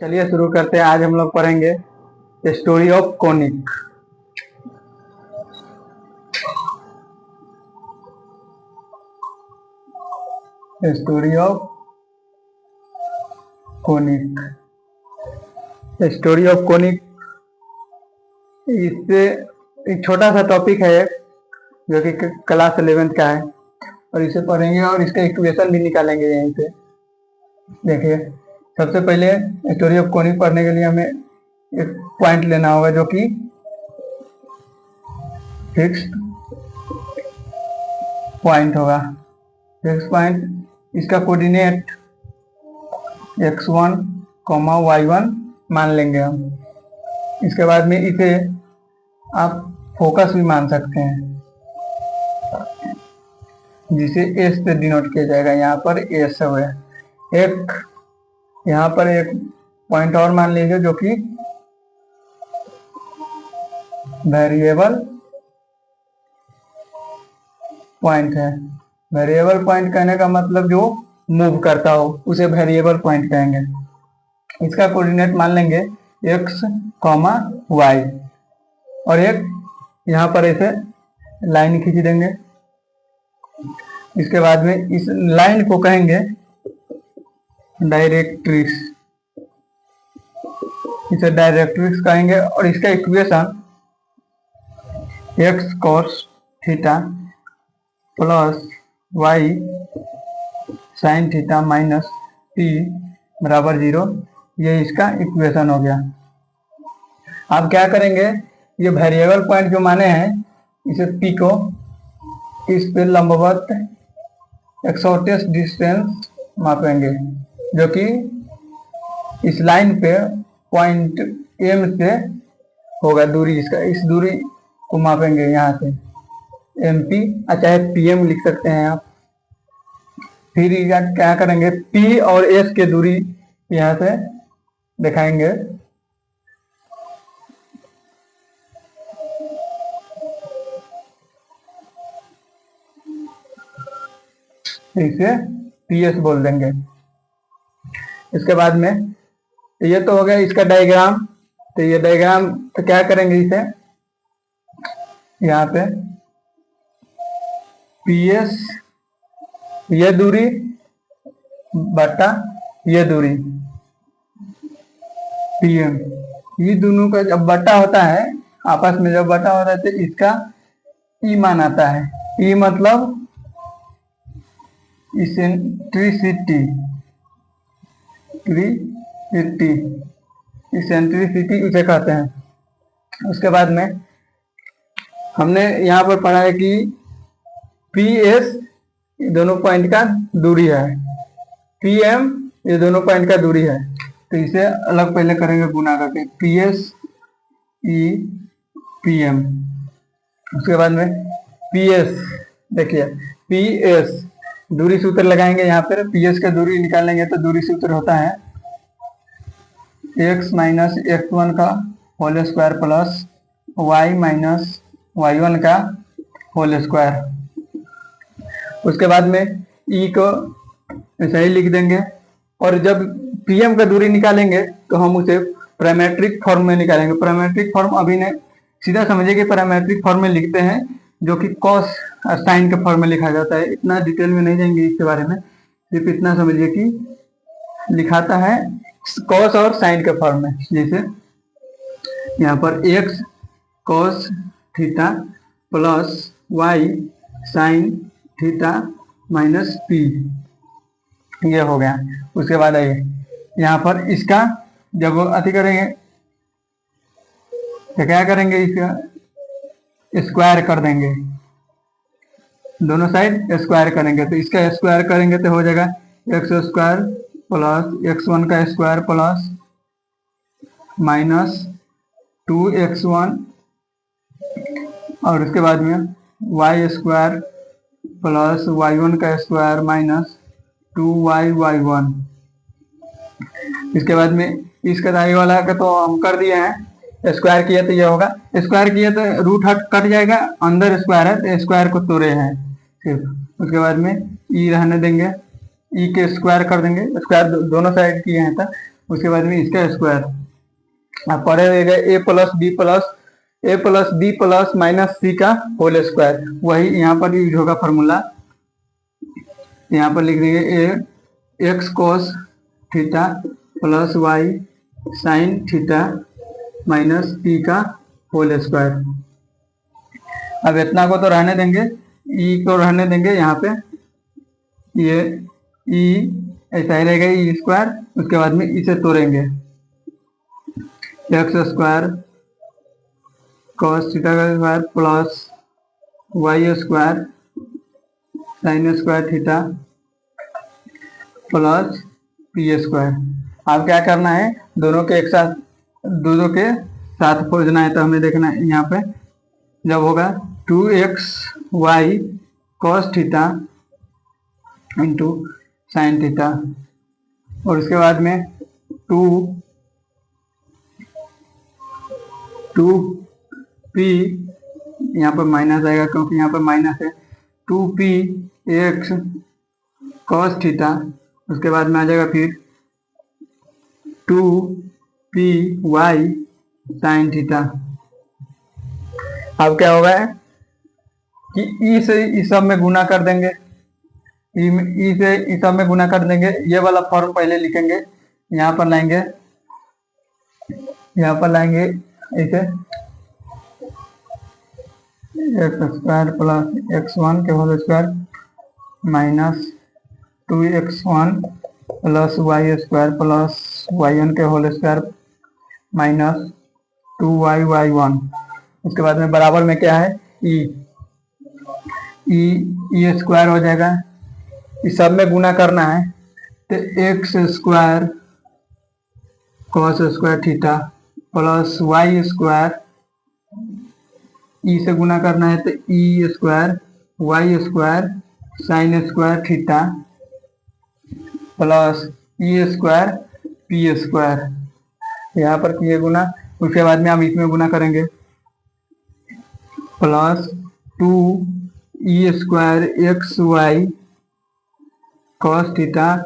चलिए शुरू करते हैं। आज हम लोग पढ़ेंगे story of conic. Story of conic. Story of conic इससे एक छोटा सा टॉपिक है जो कि क्लास 11th का है और इसे पढ़ेंगे और इसका इक्वेशन भी निकालेंगे यहीं से। देखिए, सबसे पहले स्टोरी ऑफ कोनिक पढ़ने के लिए हमें एक पॉइंट लेना होगा जो कि फिक्स्ड पॉइंट होगा। फिक्स पॉइंट, इसका कोऑर्डिनेट x1, y1 मान लेंगे हम। इसके बाद में इसे आप फोकस भी मान सकते हैं जिसे S से डिनोट किया जाएगा। यहाँ पर S है। एक यहाँ पर एक पॉइंट और मान लीजिए जो कि वेरिएबल पॉइंट है। वेरिएबल पॉइंट कहने का मतलब जो मूव करता हो उसे वेरिएबल पॉइंट कहेंगे। इसका कोऑर्डिनेट मान लेंगे x, y और एक यहाँ पर ऐसे लाइन खींच देंगे। इसके बाद में इस लाइन को कहेंगे डायरेक्ट्रिक्स, इसे डायरेक्ट्रिक्स कहेंगे और इसका equation x cos theta plus y sin theta minus t बराबर 0, ये इसका इक्वेशन हो गया। आप क्या करेंगे, ये वेरिएबल पॉइंट जो माने हैं इसे p को इस पे लंबवत एक शॉर्टेस्ट डिस्टेंस मापेंगे जो कि इस लाइन पे पॉइंट M से होगा दूरी। इसका इस दूरी को मापेंगे यहाँ से MP, चाहे PM लिख सकते हैं आप। फिर क्या करेंगे, P और S के दूरी यहाँ से दिखाएंगे। इसे PS बोल देंगे। इसके बाद में ये तो हो गया इसका डायग्राम। तो ये डायग्राम तो क्या करेंगे, इसे यहाँ पे PS ये दूरी बटा ये दूरी PM, ये दोनों का जब बटा होता है, आपस में जब बटा होता है तो इसका E मान आता है। E मतलब इसेंट्रिसिटी, इसेंट्रिसिटी उसे कहते हैं। उसके बाद में हमने यहाँ पर पढ़ा है कि PS ये दोनों पॉइंट का दूरी है, PM ये दोनों पॉइंट का दूरी है। तो इसे अलग पहले करेंगे गुना करके PS E PM। उसके बाद में PS, देखिए PS दूरी सूत्र लगाएंगे। यहाँ पर PS का दूरी निकालेंगे तो दूरी सूत्र होता है x माइनस x1 का whole square plus y minus y1 का होल स्क्वायर। उसके बाद में E को ऐसे ही लिख देंगे और जब PM का दूरी निकालेंगे तो हम उसे पैरामेट्रिक फॉर्म में निकालेंगे। पैरामेट्रिक फॉर्म अभी ने सीधा समझिए कि पैरामेट्रिक फॉर्म में लिखते हैं जो कि कॉस और साइन के फॉर्म में लिखा जाता है। इतना डिटेल में नहीं जाएंगे इसके बारे में, सिर्फ इतना समझिए कि लिखाता है कॉस और साइन के फॉर्म में। जैसे यहाँ पर x cos theta plus y sign theta minus p, ये हो गया। उसके बाद आइए यहाँ पर इसका जब अति करेंगे तो क्या करेंगे, इसका स्क्वायर कर देंगे, दोनों साइड स्क्वायर करेंगे। तो इसका स्क्वायर करेंगे तो हो जाएगा x स्क्वायर प्लस x1 का स्क्वायर प्लस माइनस 2x1 और उसके बाद में y स्क्वायर प्लस y1 का स्क्वायर माइनस 2y1। इसके बाद में इसका दाई वाला का तो हम कर दिए हैं, स्क्वायर किया तो ये होगा, स्क्वायर किया तो रूट हट कट जाएगा, अंदर स्क्वायर है तो स्क्वायर को तोड़े हैं सिर्फ। उसके बाद में E रहने देंगे, E के स्क्वायर कर देंगे, स्क्वायर दोनों साइड किए हैं उसके बाद में इसका स्क्वायर। अब पढ़े रहेगा ए प्लस बी प्लस माइनस सी का होल स्क्वायर। वही यहाँ पर यूज होगा फॉर्मूला। यहाँ पर लिख देंगे A X cos theta plus Y sine theta minus P का होल स्क्वायर। अब इतना को तो रहने देंगे, ई को रहने देंगे यहाँ पे, ये ई ऐसा ही रहेगा ई स्क्वायर। उसके बाद में इसे तोड़ेंगे, एक्स स्क्वायर कॉस थीटा का square plus Y square sine square theta plus p square. अब क्या करना है, दोनों के साथ खोजना है। तो हमें देखना है यहाँ पे जब होगा 2xy cos theta into sine theta, और उसके बाद में 2p यहाँ पर माइनस आएगा क्योंकि यहाँ पर माइनस है, 2p x cos थीटा। उसके बाद में आ जाएगा फिर 2py साइन थीटा। अब क्या होगा कि ई से इस सब में गुना कर देंगे, ई से इस सब में गुना कर देंगे। ये वाला फॉर्म पहले लिखेंगे, यहाँ पर लाएंगे इसे एक्स स्क्वायर प्लस x1 के whole square minus 2x1 plus Y square plus y1 के होल स्क्वायर माइनस 2y1। उसके बाद में बराबर में क्या है ई स्क्वायर हो जाएगा। इस सब में गुना करना है तो X square cos square theta plus Y square, E से गुना करना है तो E square Y square sine square theta plus E square P square. यहाँ पर किए गुना, उसके बाद में हम इसमें गुना करेंगे plus 2e square x y cos theta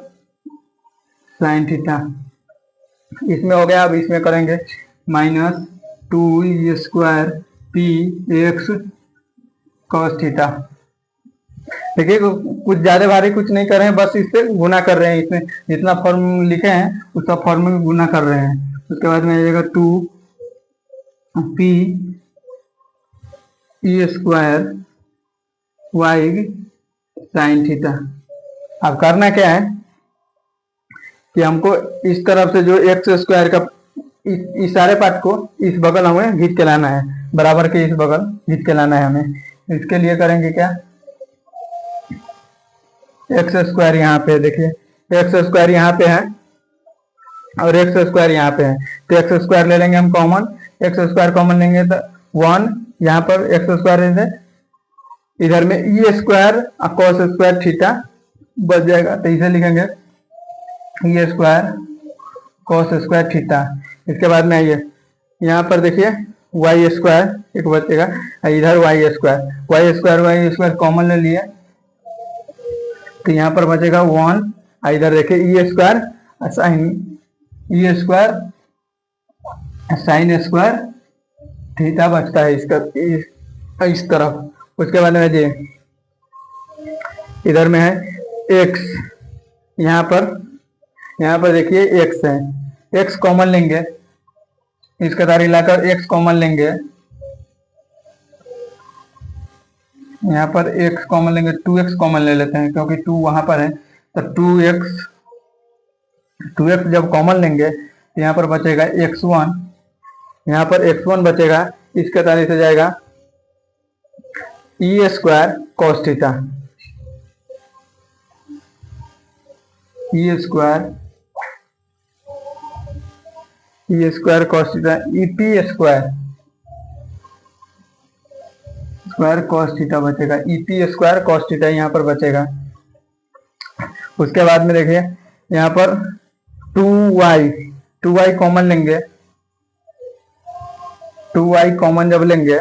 sine theta. इसमें हो गया। अब इसमें करेंगे minus 2e square p x cos theta. देखिए कुछ ज्यादा भारी कुछ नहीं कर रहे हैं, बस इससे गुना कर रहे हैं। इसमें जितना फॉर्म लिखे हैं उसका फॉर्म में गुना कर रहे हैं। उसके बाद में आ जाएगा 2p ई स्क्वायर वाई साइन थीटा। अब करना क्या है कि हमको इस तरफ से जो एक्स स्क्वायर का इस सारे पार्ट को इस बगल हमें खींच के लाना है, बराबर के इस बगल खींच के लाना है हमें। इसके लिए करेंगे क्या, एक्स स्क्वायर यहाँ पे देखिए, एक्स स्क्वायर यहाँ पे है और एक्स स्क्वायर यहाँ पे है, तो एक्स स्क्वायर ले लेंगे हम कॉमन। एक्स स्क्वायर कॉमन लेंगे तो 1 यहाँ पर एक्स स्क्वायर, इधर में ई स्क्वायर कॉस स्क्वायर थीटा बच जाएगा। तो इसे लिखेंगे ई स्क्वायर कॉस स्क्वायर थीटा। इसके बाद में आइए यहाँ पर देखिए वाई स्क्वायर एक बचेगा, इधर वाई स्क्वायर कॉमन ले लिए तो यहाँ पर बचेगा 1। इधर देखिए ई स्क्वायर साइन स्क्वायर थीटा बचता है इसका इस तरफ। उसके बाद में इधर में है एक्स, यहाँ पर देखिए एक्स है, एक्स कॉमन लेंगे, इसका दारी लाकर एक्स कॉमन लेंगे, यहाँ पर एक्स कॉमन लेंगे, 2x कॉमन ले लेते हैं क्योंकि 2 वहां पर है। तो 2x जब कॉमन लेंगे तो यहाँ पर बचेगा x1, यहाँ पर x1 बचेगा, इसके तारी से जाएगा E square cos theta, E square cos theta, E P square cos theta बचेगा, E P square cos theta यहाँ पर बचेगा। उसके बाद में देखिए यहाँ पर 2y कॉमन लेंगे, 2y कॉमन जब लेंगे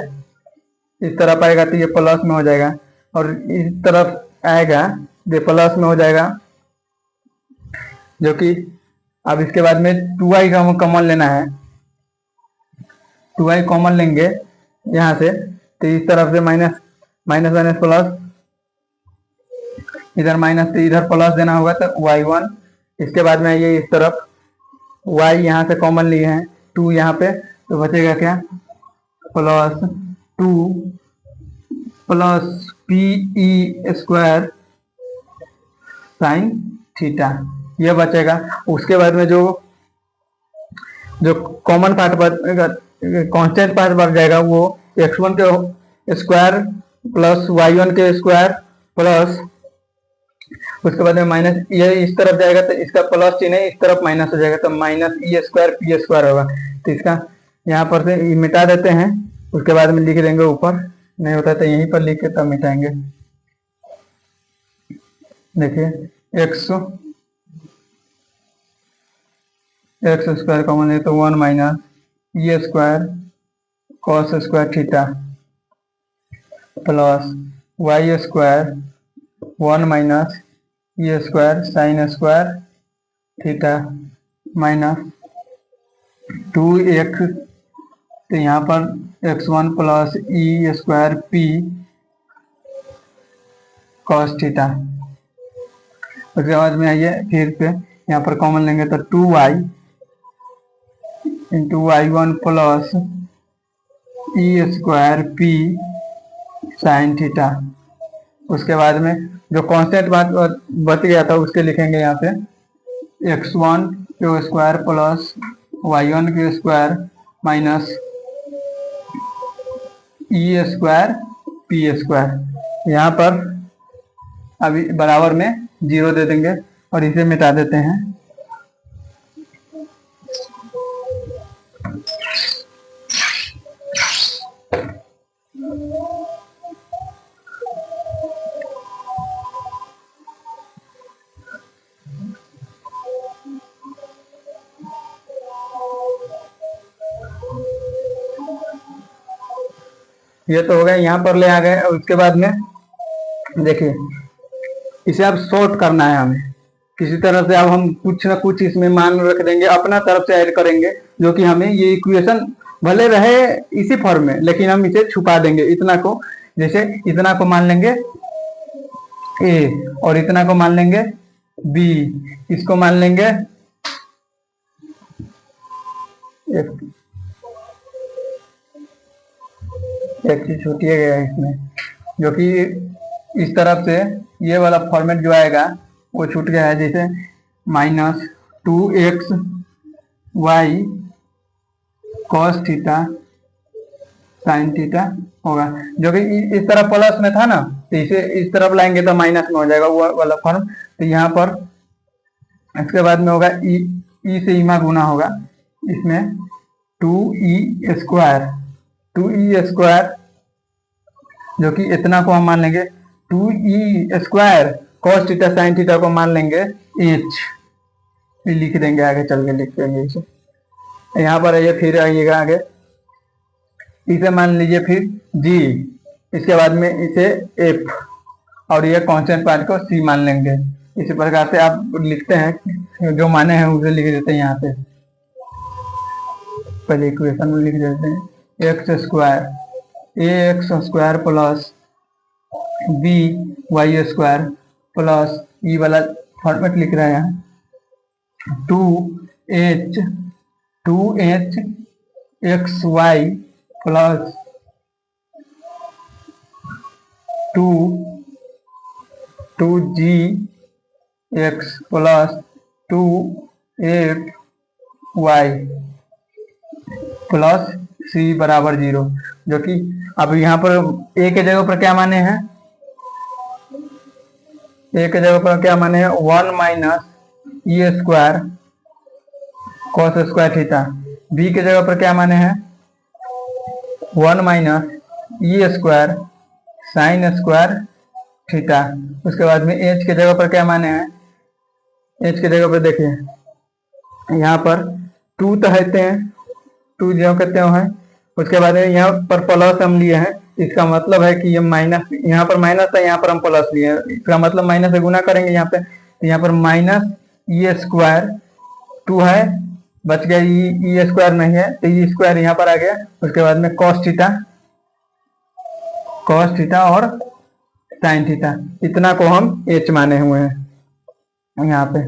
इस तरफ आएगा तो ये प्लस में हो जाएगा, और इस तरफ आएगा ये प्लस में हो जाएगा, जो कि अब इसके बाद में 2i का कॉमन लेना है, 2i कॉमन लेंगे यहाँ से, तो इस तरफ से माइनस माइनस माइनस प्लस, इधर माइनस तो इधर प्लस देना होगा, तो y1। इसके बाद में ये इस तरफ y यहाँ से कॉमन लिए हैं 2 यहाँ पे, तो बचेगा क्या plus 2 plus P E square sine theta, ये बचेगा। उसके बाद में जो कॉमन पार्ट कांस्टेंट पार्ट बच जाएगा वो x1 के स्क्वायर प्लस y1 के स्क्वायर प्लस, उसके बाद में माइनस, ये इस तरफ जाएगा तो इसका प्लस चिन्ह है, इस तरफ माइनस हो जाएगा, तो minus E square P square होगा। तो इसका यहाँ पर से मिटा देते हैं, उसके बाद में लिख देंगे ऊपर, नहीं होता तो यहीं पर लिख के तब मिटाएंगे। देखिए एक्स स्क्वायर कॉमन है तो 1 minus E square cos square theta plus Y square 1 minus E square sine square theta minus 2x, तो यहाँ पर x1 plus E square P cos theta. उसके बाद में आइए फिर से यहाँ पर कॉमन लेंगे तो 2y into y1 plus E square P sign theta. उसके बाद में जो कांस्टेंट बात बच गया था उसके लिखेंगे यहाँ पे x1 के स्क्वायर प्लस y1 के square minus E square P square. यहाँ पर अभी बराबर में 0 दे देंगे और इसे मिटा देते हैं। ये तो हो गया, यहाँ पर ले आ गए। उसके बाद में देखिए इसे अब सॉर्ट करना है हमें किसी तरह से। अब हम कुछ ना कुछ इसमें मान रख देंगे, अपना तरफ से ऐड करेंगे, जो कि हमें ये इक्वेशन भले रहे इसी फॉर्म में लेकिन हम इसे छुपा देंगे। इतना को, जैसे इतना को मान लेंगे a और इतना को मान लेंगे b, इसको मान लेंगे एक चीज छूट गया इसमें, जो कि इस तरफ से ये वाला फॉर्मेट जो आएगा वो छूट गया है। जैसे minus 2x y cos theta sine theta होगा, जो कि इस तरफ प्लस में था ना, तो इसे इस तरफ लाएंगे तो माइनस में हो जाएगा वो वाला फॉर्म। तो यहाँ पर इसके बाद में होगा ई से ईमा गुना होगा, इसमें 2e स्क्वायर, जो कि इतना को हम मान लेंगे 2e square cos theta sine theta को मान लेंगे h, लिख देंगे आगे चल के, लिख देंगे इसे। यहाँ पर आइए फिर आइएगा आगे, इसे मान लीजिए फिर g, इसके बाद में इसे f और ये कांस्टेंट पार्ट को c मान लेंगे। इसी प्रकार से आप लिखते हैं, जो माने हैं उसे लिख देते हैं। यहाँ पे पहले इक्वेशन में लिख देते हैं X square plus B Y square plus E वाला फॉर्मेट लिख रहे हैं 2h x Y plus 2g x plus 2f Y plus c बराबर 0, जो कि अब यहाँ पर a के जगह पर क्या माने हैं, a के जगह पर क्या माने हैं 1 minus E square cos square theta. b के जगह पर क्या माने हैं 1 minus E square sine square theta. उसके बाद में h के जगह पर क्या माने हैं, h के जगह पर देखिए यहाँ पर 2 तो रहते हैं, 2 जो कहते हैं। उसके बाद यहाँ पर प्लस हम लिए हैं, इसका मतलब है कि ये माइनस, यहाँ पर माइनस था, यहाँ पर हम प्लस लिए हैं, इसका मतलब माइनस से गुना करेंगे यहाँ पे, तो यहाँ पर माइनस ई स्क्वायर 2 है, बच गया ई स्क्वायर नहीं है तो ई स्क्वायर यहाँ पर आ गया। उसके बाद में कॉस थीटा और साइन थीटा, इतना को हम एच माने हुए हैं यहाँ पे।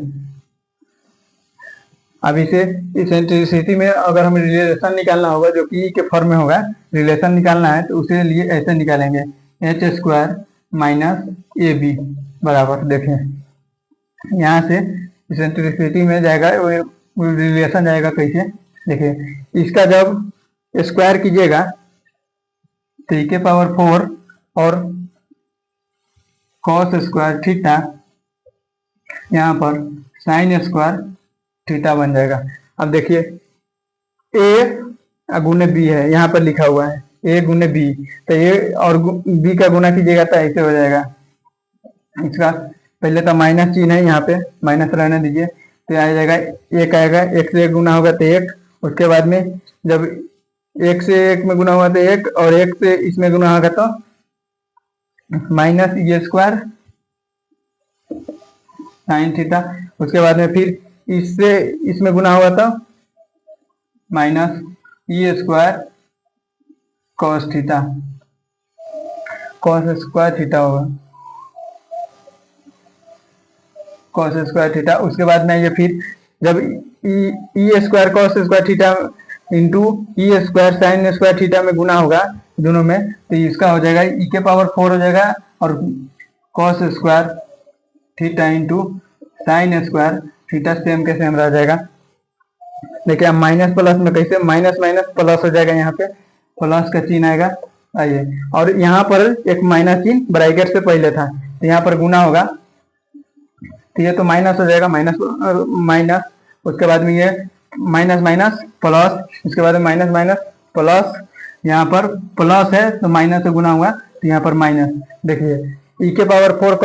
अब इसे इसेंट्रिसिटी में अगर हमें रिलेशन निकालना होगा जो कि के फॉर्म में होगा, रिलेशन निकालना है तो उसे लिए ऐसे निकालेंगे, h square minus a b बराबर, देखें यहाँ से इसेंट्रिसिटी में जाएगा रिलेशन जाएगा कैसे, देखिए इसका जब स्क्वायर कीजिएगा तो e के पावर 4 और कॉस स्क्वायर थीटा यहाँ पर साइन स्क्वायर थीटा बन जाएगा। अब देखिए ए गुने बी है, यहाँ पर लिखा हुआ है ए गुने बी, तो ए और बी का गुना कीजिएगा तो ऐसे हो जाएगा। इसका पहले तो माइनस चिन्ह है, यहाँ पे माइनस रहने दीजिए, तो आ जाएगा एक आएगा, एक से एक गुना होगा तो एक, उसके बाद में जब एक से एक में गुना हुआ तो एक, और एक से इसमें गुना होगा तो minus E square sine theta, उसके बाद में फिर इससे इसमें गुना हुआ तो minus E square cos theta, cos square theta होगा, कॉस स्क्वायर थीटा। उसके बाद में ये फिर जब E square cos square theta into E square sine square theta में गुना होगा दोनों में, तो इसका हो जाएगा ई के पावर 4 हो जाएगा और cos square theta into sine square theta same के सेम रह जाएगा। देखिए अब माइनस प्लस में कैसे, माइनस माइनस प्लस हो जाएगा, यहाँ पे प्लस का चिन्ह आएगा, आइए, और यहाँ पर एक माइनस चिन्ह ब्रैकेट से पहले था तो यहाँ पर गुना होगा तो ये तो माइनस हो जाएगा, माइनस माइनस, उसके बाद में ये माइनस माइनस प्लस, उसके बाद में माइनस माइनस प्लस, यहाँ पर प्लस है तो माइनस से गुना हुआ तो यहाँ पर माइनस। देखिए ई के power 4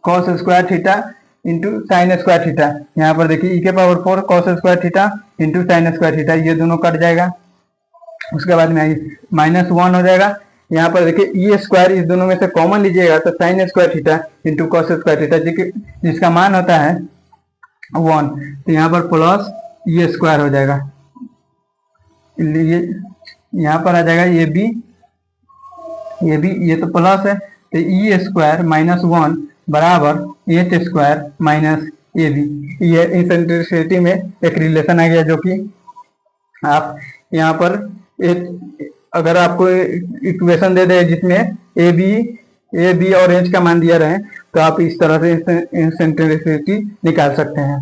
cos square theta into sine square theta, यहाँ पर देखिए ई के power 4 cos square theta into sine square theta, ये दोनों कट जाएगा। उसके बाद में माइनस 1 हो जाएगा, यहाँ पर देखिए ई स्क्वायर इस दोनों में से कॉमन लीजिएगा तो sign square theta into cos square theta जिसका मान होता है 1, तो यहाँ पर प्लस ई स्क्वायर हो जाएगा, ये यहाँ पर आ जाएगा ये भी ये तो प्लस है तो ई स्क्वायर माइनस 1 बराबर h square minus a b. ये इसेंट्रिसिटी में एक रिलेशन आ गया जो कि आप यहाँ पर अगर आपको इक्वेशन दे दे जिसमें ए बी और एच का मान दिया रहे तो आप इस तरह से इसेंट्रिसिटी निकाल सकते हैं।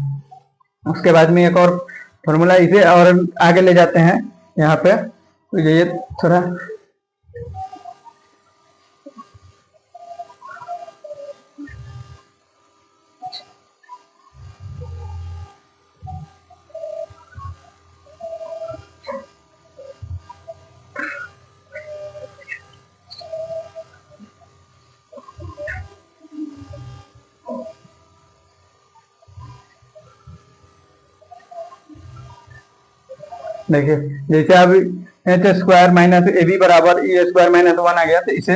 उसके बाद में एक और फॉर्मूला इसे और आगे ले जाते हैं यहाँ पे, तो ये थोड़ा देखिए जैसे अब h square minus a b बराबर ई स्क्वायर माइनस 1 आ गया, तो इसे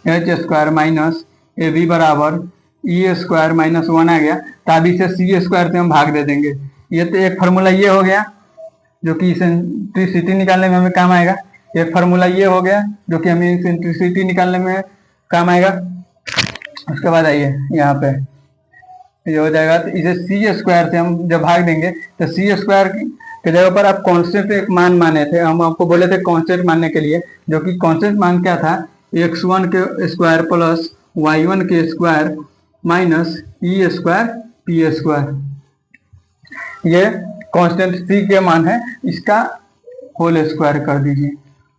h square minus a b बराबर ई स्क्वायर माइनस 1 आ गया, तो अब इसे सी स्क्वायर से हम भाग दे देंगे। ये तो एक फार्मूला ये हो गया जो कि इसेंट्रिसिटी निकालने में हमें काम आएगा, एक फार्मूला ये हो गया जो कि हमें इसेंट्रिसिटी निकालने में काम आएगा। उसके बाद आइए यहाँ पे ये हो जाएगा, तो इसे सी स्क्वायर से हम जब भाग देंगे तो सी स्क्वायर के जगह पर आप कांस्टेंट एक मान माने थे, हम आपको बोले थे कांस्टेंट मानने के लिए, जो कि कांस्टेंट मान क्या था, x1 के स्क्वायर प्लस y1 के square minus E square P square, ये कांस्टेंट c के मान है, इसका होल स्क्वायर कर दीजिए,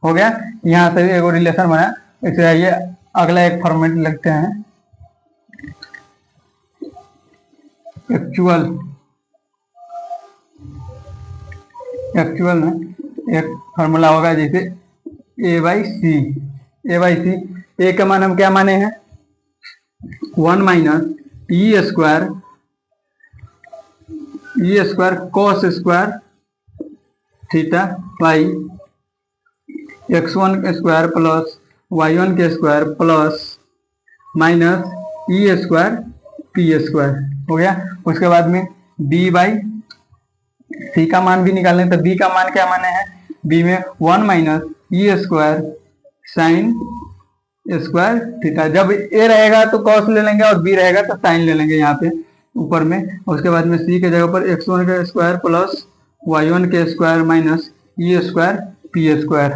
हो गया। यहाँ से एक रिलेशन बना, इसे आइए अगला एक फॉर्मेट लिखते हैं, एक्चुअल में एक फार्मूला होगा जैसे ए बाई सी, ए का मान हम क्या माने हैं 1 minus E square cos square theta by x1 के स्क्वायर प्लस y1 के square plus minus E square P square, हो गया। उसके बाद में बी बाई सी का मान भी निकालने, तो बी का मान क्या माने है, बी में 1 minus E square sine square theta. जब ए रहेगा तो कॉस ले लेंगे और बी रहेगा तो साइन ले लेंगे यहाँ पे ऊपर में। उसके बाद में सी के जगह पर x1 का स्क्वायर प्लस y1 के square minus E square P square.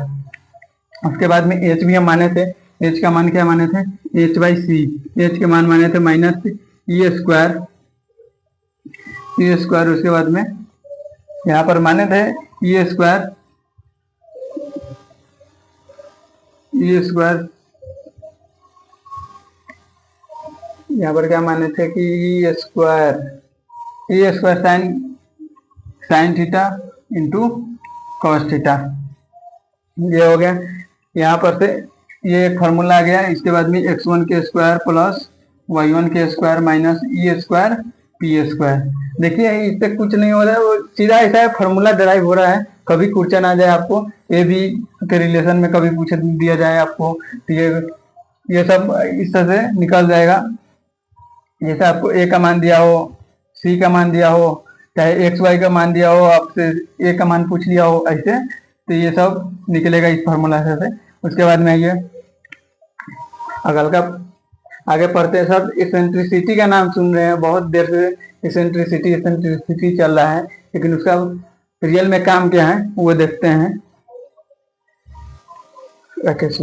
उसके बाद में h भी हम माने थे, h का मान क्या माने थे, h बाई सी, h के मान माने थे माइनस ई स्क्वायर उसके बाद में यहाँ पर माने थे ई स्क्वायर यहाँ पर क्या माने थे कि E square sine theta into cos theta, ये हो गया। यहाँ पर से ये एक फार्मूला आ गया। इसके बाद में x1 के स्क्वायर प्लस y1 के square minus E square P square. देखिए इससे कुछ नहीं हो रहा है, वो सीधा ऐसा फार्मूला डराइव हो रहा है। कभी क्वेश्चन आ जाए आपको ए बी के रिलेशन में, कभी पूछ दिया जाए आपको, तो ये सब इस तरह से निकल जाएगा। जैसे आपको ए का मान दिया हो, सी का मान दिया हो, चाहे एक्स वाई का मान दिया हो, आपसे ए का मान पूछ लिया हो ऐसे, तो ये सब निकलेगा इस फार्मूला से। उसके बाद में ये अगल का आगे पढ़ते हैं सब। इसेंट्रिसिटी का नाम सुन रहे हैं, बहुत देर से इसेंट्रिसिटी चल रहा है, लेकिन उसका रियल में काम क्या है वो देखते हैं। राकेश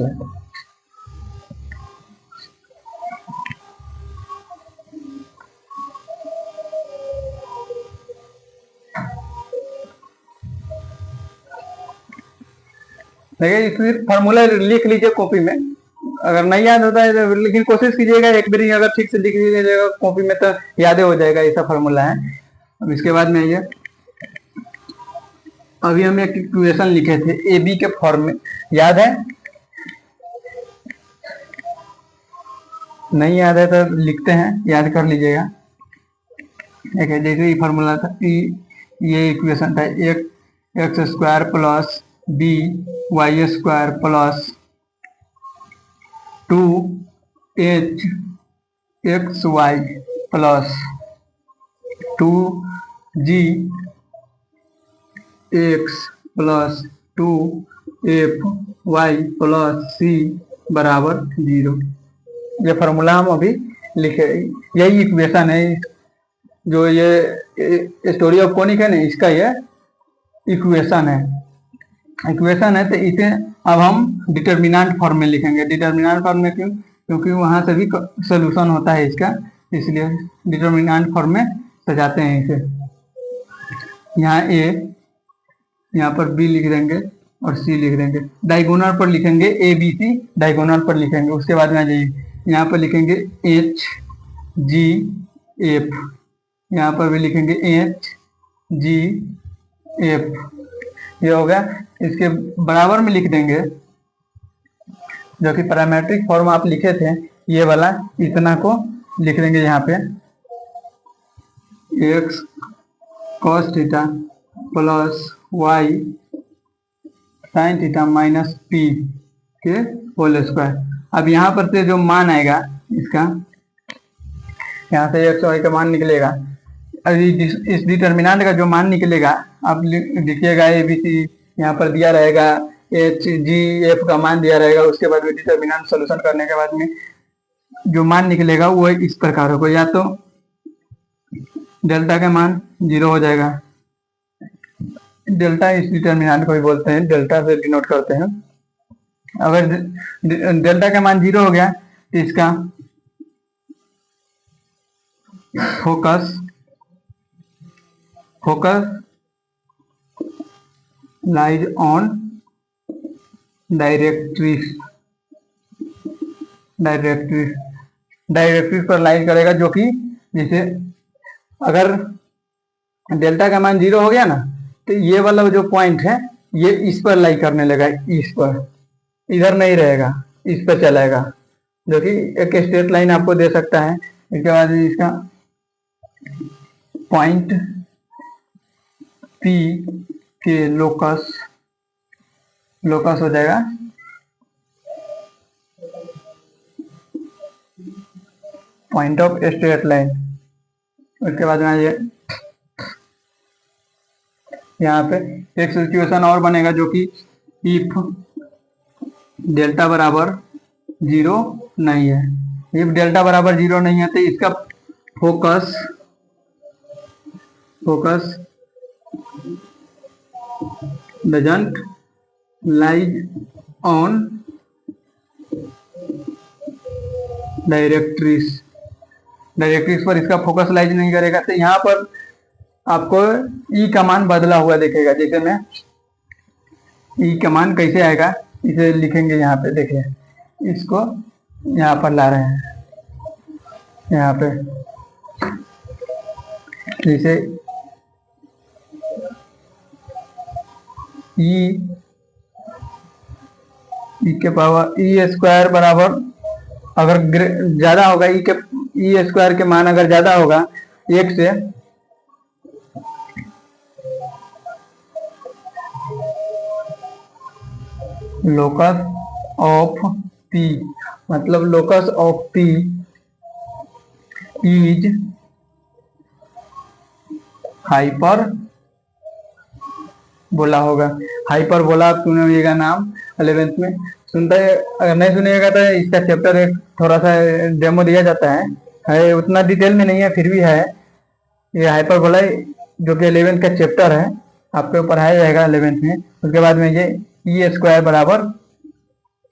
देखिए इस फार्मूला लिख लीजिए कॉपी में, अगर नहीं याद होता है तो, लेकिन कोशिश कीजिएगा एक बार अगर ठीक से लिख लीजिएगा कॉपी में तो याद हो जाएगा, ऐसा फार्मूला है। अब इसके बाद में ये अभी हम एक इक्वेशन लिखे थे ए बी के फॉर्म में, याद है? नहीं याद है तो लिखते हैं, याद कर लीजिएगा। देखिए जैसे ये फार्मूला था, ये इक्वेशन था, एक x square plus B Y square plus 2h x Y plus 2g x plus 2f Y plus c बराबर 0। ये फार्मूला हम अभी लिखे, यही इक्वेशन है जो ये स्टोरी ऑफ कोनिक है ना, इसका ये इक्वेशन है। तो इसे अब हम डिटर्मिनेंट फॉर्म में लिखेंगे। डिटर्मिनेंट फॉर्म में क्यों? क्योंकि वहां से भी सोल्यूशन होता है इसका, इसलिए डिटर्मिनेंट फॉर्म में सजाते हैं इसे। यहाँ ए, यहाँ पर बी लिख देंगे और सी लिख देंगे। डायगोनल पर लिखेंगे ए बी सी, डायगोनल पर लिखेंगे। उसके बाद में आ जाइए, यहाँ पर लिखेंगे एच जी एफ, यहाँ पर भी लिखेंगे एच जी एफ, ये हो गया। इसके बराबर में लिख देंगे जो कि पैरामेट्रिक फॉर्म आप लिखे थे, ये वाला इतना को लिख देंगे यहाँ पे, x cos theta plus Y sine theta minus p के होल स्क्वायर। अब यहाँ पर से जो मान आएगा इसका, यहाँ से एक्स वाई का मान निकलेगा। अभी इस डिटर्मिनेंट का जो मान निकलेगा आप लिखिएगा ए बी सी, यहाँ पर दिया रहेगा एच जी एफ का मान दिया रहेगा। उसके बाद में डिटर्मिनेंट सोल्यूशन करने के बाद में जो मान निकलेगा वो इस प्रकार होगा, या तो डेल्टा का मान 0 हो जाएगा, डेल्टा इस डिटर्मिनेंट को भी बोलते हैं, डेल्टा से डिनोट करते हैं। अगर डेल्टा का मान 0 हो गया तो इसका फोकस लाइज ऑन डायरेक्ट्रिक्स पर लाइज करेगा, जो कि जैसे अगर डेल्टा का मान 0 हो गया ना, तो ये वाला जो पॉइंट है ये इस पर लाई करने लगा, इस पर, इधर नहीं रहेगा, इस पर चलेगा, जो कि एक स्ट्रेट लाइन आपको दे सकता है। इसके बाद इसका पॉइंट P के लोकस हो जाएगा पॉइंट ऑफ स्ट्रेट लाइन, उसके बाद में ये यहाँ पे एक सिचुएशन और बनेगा जो कि इफ डेल्टा बराबर 0 नहीं है। इफ डेल्टा बराबर 0 नहीं है तो इसका focus doesn't lies on directrix पर इसका फोकस लाइज नहीं करेगा। तो यहाँ पर आपको ई का मान बदला हुआ दिखेगा। जैसे मैं ई का मान कैसे आएगा इसे लिखेंगे। यहाँ पे देखिए, इसको यहाँ पर ला रहे हैं, यहाँ पे जैसे ई के पावर ई स्क्वायर बराबर अगर ज्यादा होगा, ई स्क्वायर के मान अगर ज्यादा होगा 1 से, लोकस ऑफ पी मतलब locus of P is hyper बोला होगा। हाइपर बोला आप सुनिएगा नाम 11th में सुनता है। अगर नहीं सुनिएगा तो इसका चैप्टर एक थोड़ा सा डेमो दिया जाता है उतना डिटेल में नहीं है, फिर भी है। ये हाइपर बोला जो कि 11th का चैप्टर है, आपको पढ़ाया जाएगा 11th में। उसके बाद में ये ई स्क्वायर बराबर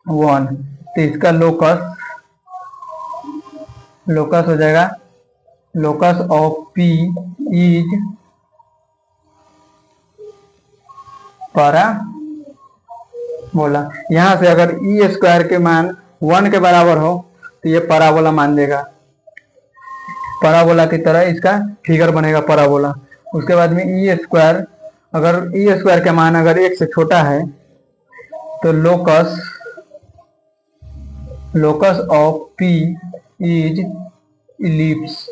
1, तो इसका लोकस हो जाएगा लोकस ऑफ पी इज पारा बोला। यहां से अगर ई स्क्वायर के मान 1 के बराबर हो तो ये पराबोला मान देगा। पराबोला की तरह इसका फिगर बनेगा पराबोला। उसके बाद में ई स्क्वायर, अगर ई स्क्वायर का मान अगर 1 से छोटा है तो locus of P is ellipse.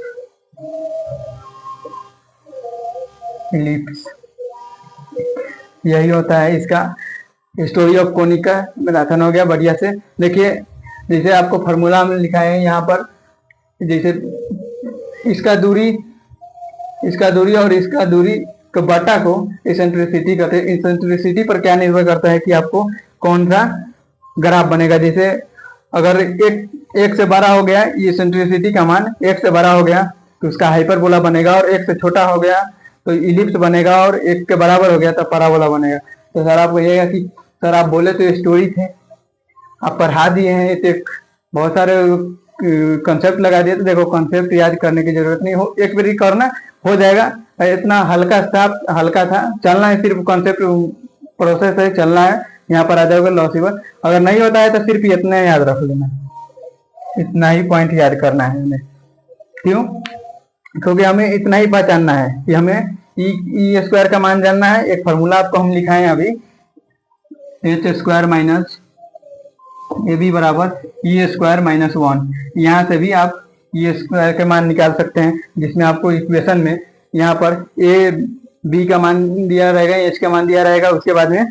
यही होता है इसका स्टोरी ऑफ कोनिका मैराथन। हो गया बढ़िया से। देखिए जैसे आपको फॉर्मूला में लिखा है यहाँ पर, जैसे इसका दूरी और इसका दूरी के बटा को इसेंट्रिसिटी कहते हैं। इसेंट्रिसिटी पर क्या निर्भर करता है कि आपको कौन सा ग्राफ बनेगा। जैसे अगर एक से बड़ा हो गया, ये इसेंट्रिसिटी का मान 1 से बड़ा हो गया तो उसका हाइपरबोला बनेगा, और 1 से छोटा हो गया तो इलिप्स बनेगा, और 1 के बराबर हो गया तो पराबोला बनेगा। तो सर आप कहिएगा कि सर आप बोले तो स्टोरी थे, आप पढ़ा दिए हैं, तो बहुत सारे कंसेप्ट लगा दिए। तो देखो कंसेप्ट याद करने की जरूरत नहीं हो, एक बार करना हो जाएगा। इतना हल्का था, चलना है, सिर्फ कंसेप्ट प्रोसेस है, चलना है। यहाँ पर आ जाओगे लॉसिबल। अगर नहीं होता है तो सिर्फ इतना याद रख लेना, इतना ही पॉइंट याद करना है हमें। क्यों? क्योंकि हमें इतना ही पहचानना है कि हमें ई स्क्वायर का मान जानना है। एक फॉर्मूला आपको हम लिखाएं अभी, h square minus a b बराबर ई स्क्वायर माइनस 1। यहाँ से भी आप ई स्क्वायर के मान निकाल सकते हैं, जिसमें आपको इक्वेशन में यहाँ पर ए बी का मान दिया रहेगा, एच का मान दिया रहेगा। उसके बाद में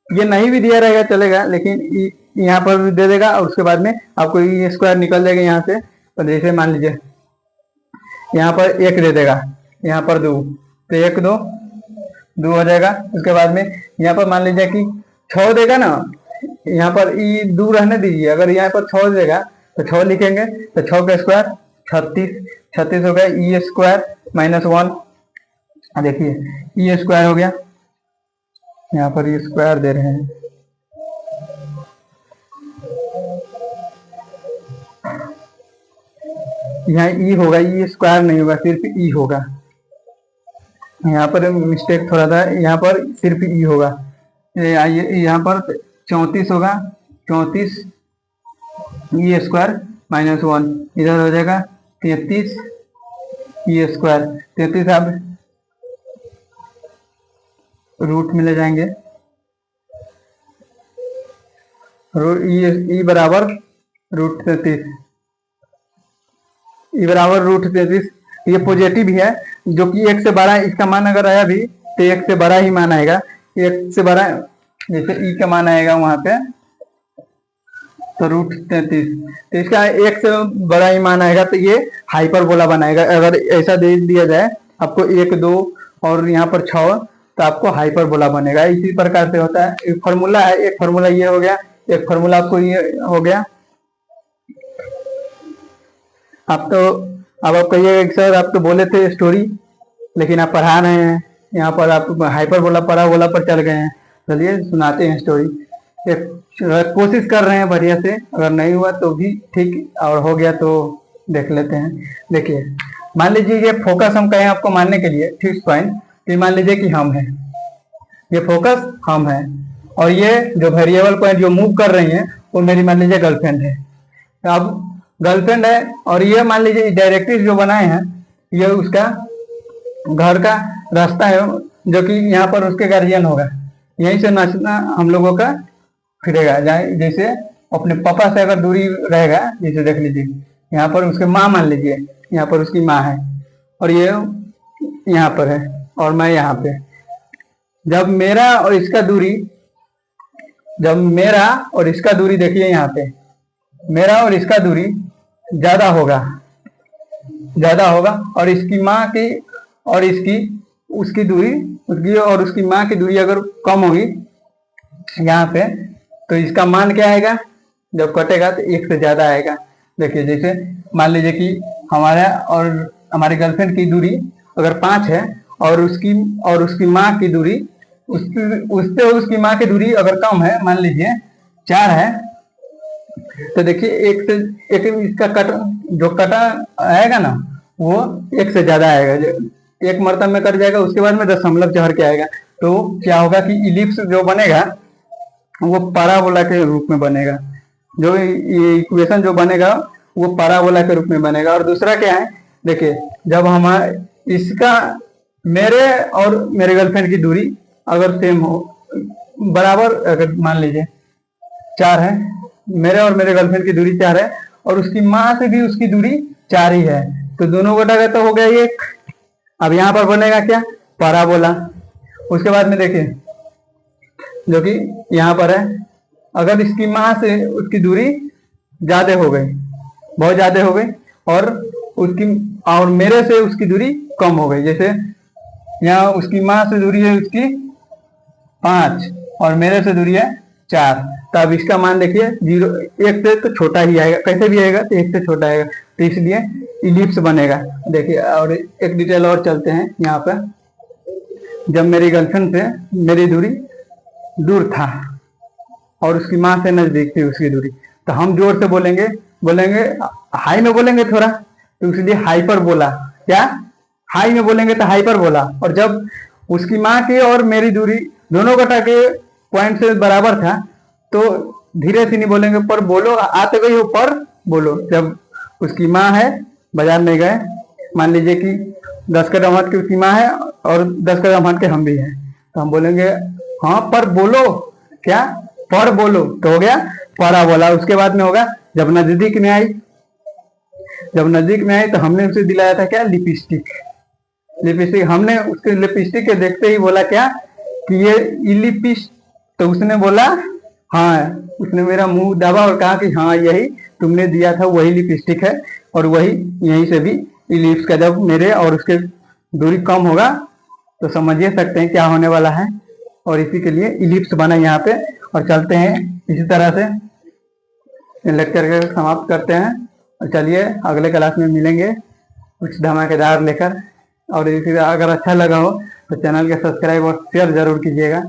ये नहीं भी दिया रहेगा चलेगा, लेकिन यहाँ पर भी दे देगा, और उसके बाद में आपको ई स्क्वायर निकल जाएगा यहाँ से। तो जैसे मान लीजिए यहाँ पर 1 दे देगा, यहाँ पर 2, तो 1 2 हो जाएगा। उसके बाद में यहाँ पर मान लीजिए कि 6 देगा ना, यहाँ पर ई 2 रहने दीजिए। अगर यहाँ पर 6 देगा तो 6 लिखेंगे, तो 6 का स्क्वायर 36 हो गया। ई स्क्वायर माइनस 1, देखिए ई स्क्वायर हो गया, यहाँ पर ई स्क्वायर दे रहे हैं। यहाँ ई होगा, ई स्क्वायर नहीं होगा, सिर्फ ई होगा। यहाँ पर मिस्टेक थोड़ा था, यहाँ पर सिर्फ ई होगा। यहाँ पर 34 होगा, 34 ई स्क्वायर माइनस 1, इधर हो जाएगा 33 ई स्क्वायर। 33 आप रूट में ले जाएंगे, ई बराबर रूट 33, ई बराबर रूट 33। ये पॉजिटिव है, जो कि 1 से बड़ा इसका मान अगर आया भी तो 1 से बड़ा ही मान आएगा। 1 से बड़ा जैसे ई का मान आएगा वहां पे तो √33, तो इसका एक से बड़ा ही मान आएगा तो ये हाइपरबोला बनाएगा। अगर ऐसा दे दिया जाए आपको 1 2 और यहाँ पर 6, तो आपको हाइपरबोला बनेगा। इसी प्रकार से होता है। एक फॉर्मूला है, एक फॉर्मूला ये हो गया, एक फॉर्मूला आपको ये हो गया। आप तो अब आप कहिएगा कि सर आप तो बोले थे स्टोरी, लेकिन आप पढ़ा रहे हैं, यहाँ पर आप हाइपरबोला पैराबोला पर चल गए हैं। चलिए सुनाते हैं स्टोरी। एक कोशिश कर रहे हैं बढ़िया से, अगर नहीं हुआ तो भी ठीक, और हो गया तो देख लेते हैं। देखिए, मान लीजिए ये फोकस हम कहें आपको मानने के लिए फिक्स पॉइंट, तो मान लीजिए कि हम हैं, ये फोकस हम है, और ये जो वेरिएबल पॉइंट जो मूव कर रही है वो मेरी मान लीजिए गर्लफ्रेंड है। तो अब गर्लफ्रेंड है, और ये मान लीजिए डायरेक्ट्रिक्स जो बनाए हैं ये उसका घर का रास्ता है, जो कि यहाँ पर उसके गार्जियन होगा। यहीं से नाचना हम लोगों का फिरेगा, जैसे अपने पापा से अगर दूरी रहेगा, जैसे देख लीजिए यहाँ पर उसके माँ मान लीजिए, यहाँ पर उसकी माँ है और ये यहाँ पर है और मैं यहाँ पे। जब मेरा और इसका दूरी देखिए, यहाँ पे मेरा और इसका दूरी ज्यादा होगा, और इसकी माँ की और उसकी दूरी, उसकी और उसकी माँ की दूरी अगर कम होगी यहाँ पे, तो इसका मान क्या आएगा, जब कटेगा तो 1 से ज्यादा आएगा। देखिए, जैसे मान लीजिए कि हमारा और हमारी गर्लफ्रेंड की दूरी अगर 5 है, और उसकी माँ की दूरी, उससे उसकी माँ की दूरी अगर कम है, मान लीजिए 4 है, तो देखिए 1 से इसका जो कटा आएगा ना, वो 1 से ज्यादा आएगा, 1 मरतब में कट जाएगा, उसके बाद में दशमलव चढ़ के आएगा। तो क्या होगा कि इलिप्स जो बनेगा वो पैराबोला के रूप में बनेगा। जो ये इक्वेशन जो बनेगा वो पैराबोला के रूप में बनेगा। और दूसरा क्या है, देखिए, जब इसका मेरे और मेरे गर्लफ्रेंड की दूरी अगर सेम हो, बराबर, अगर मान लीजिए 4 है, मेरे और मेरे गर्लफ्रेंड की दूरी 4 है, और उसकी माँ से भी उसकी दूरी 4 ही है, तो दोनों को घटा तो हो गया 1। अब यहाँ पर बनेगा क्या, पैराबोला। उसके बाद में देखिए, जो कि यहाँ पर है, अगर इसकी माँ से उसकी दूरी ज्यादा हो गई, बहुत ज्यादा हो गई, और मेरे से उसकी दूरी कम हो गई, जैसे यहाँ उसकी माँ से दूरी है उसकी 5 और मेरे से दूरी है 4, तब इसका मान देखिए 0, 1 से तो छोटा ही आएगा, कैसे भी आएगा तो 1 से छोटा आएगा, तो इसलिए इलिप्स बनेगा। देखिए, और एक डिटेल और चलते हैं यहाँ पर। जब मेरी गर्लफ्रेंड से मेरी दूरी दूर था और उसकी माँ से नजदीक थी उसकी दूरी, तो हम जोर से बोलेंगे हाई में बोलेंगे थोड़ा, तो इसलिए हाइपर बोला। क्या, हाई में बोलेंगे तो हाइपर बोला। और जब उसकी माँ की और मेरी दूरी दोनों घटा के पॉइंट से बराबर था, तो धीरे से नहीं बोलेंगे, पर बोलो, आते गई हो पर बोलो। जब उसकी माँ है, बाजार में गए, मान लीजिए कि 10 कदम हट के उसकी माँ है और 10 कदम हट के हम भी हैं, तो हम बोलेंगे हाँ पर बोलो, क्या, पर बोलो, तो हो गया परा बोला। उसके बाद में होगा जब नजदीक में आई, तो हमने उसे दिलाया था क्या, लिपस्टिक। हमने उसके लिपस्टिक के देखते ही बोला क्या कि ये लिपिस्ट, तो उसने बोला हाँ, उसने मेरा मुंह दबा और कहा कि हाँ, यही तुमने दिया था वही लिपस्टिक है, और वही यहीं से भी इलिप्स का जब मेरे और उसके दूरी कम होगा तो समझिए सकते हैं क्या होने वाला है। और इसी के लिए इलिप्स बना यहाँ पे। और चलते हैं इसी तरह से लेक्चर के समाप्त करते हैं, और चलिए अगले क्लास में मिलेंगे कुछ धमाकेदार लेकर। और इसी अगर अच्छा लगा हो तो चैनल के सब्सक्राइब और शेयर जरूर कीजिएगा।